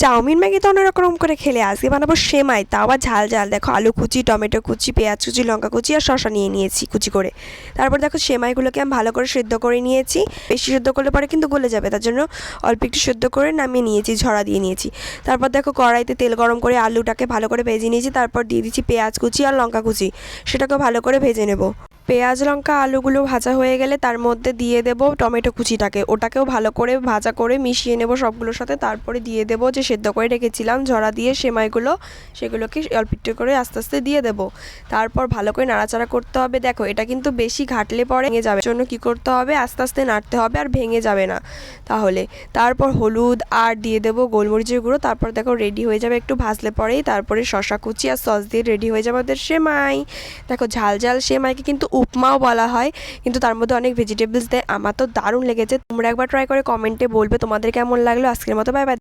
Chowmein Maggi তো অন্যরকম করে খেলে, আজকে বানাবো সেমাই, তাও আবার ঝাল ঝাল। দেখো আলু কুচি, টমেটো কুচি, পেঁয়াজ কুচি, লঙ্কা কুচি আর শসা নিয়ে নিয়েছি কুচি করে। তারপর দেখো সেমাইগুলোকে আমি ভালো করে সেদ্ধ করে নিয়েছি। বেশি সেদ্ধ করলে পরে কিন্তু গলে যাবে, তার জন্য অল্প একটু সেদ্ধ করে নামিয়ে নিয়েছি, ঝরা দিয়ে নিয়েছি। তারপর দেখো কড়াইতে তেল গরম করে আলুটাকে ভালো করে ভেজে নিয়েছি। তারপর দিয়ে দিচ্ছি পেঁয়াজ কুচি আর লঙ্কা কুচি, সেটাকে ভালো করে ভেজে নেব। পেঁয়াজ লঙ্কা আলুগুলো ভাজা হয়ে গেলে তার মধ্যে দিয়ে দেবো টমেটো কুচিটাকে, ওটাকেও ভালো করে ভাজা করে মিশিয়ে নেব সবগুলোর সাথে। তারপরে দিয়ে দেবো যে সেদ্ধ করে রেখেছিলাম ঝরা দিয়ে সেমাইগুলো, সেগুলোকে অল্প একটু করে আস্তে আস্তে দিয়ে দেবো। তারপর ভালো করে নাড়াচাড়া করতে হবে। দেখো এটা কিন্তু বেশি ঘাটলে পরে ভেঙে যাবে, জন্য কী করতে হবে, আস্তে আস্তে নাড়তে হবে, আর ভেঙে যাবে না তাহলে। তারপর হলুদ আর দিয়ে দেবো গোলমরিচের গুঁড়ো। তারপর দেখো রেডি হয়ে যাবে একটু ভাজলে পরেই। তারপরে শসা কুচি আর সস দিয়ে রেডি হয়ে যাবে আমাদের সেমাই। দেখো ঝাল ঝাল সেমাইকে কিন্তু উপমাও বলা হয়, কিন্তু তার মধ্যে অনেক ভেজিটেবলস দেয়। আমার তো দারুণ লেগেছে, তোমরা একবার ট্রাই করে কমেন্টে বলবে তোমাদের কেমন লাগলো। আজকের মতো বাই বাই।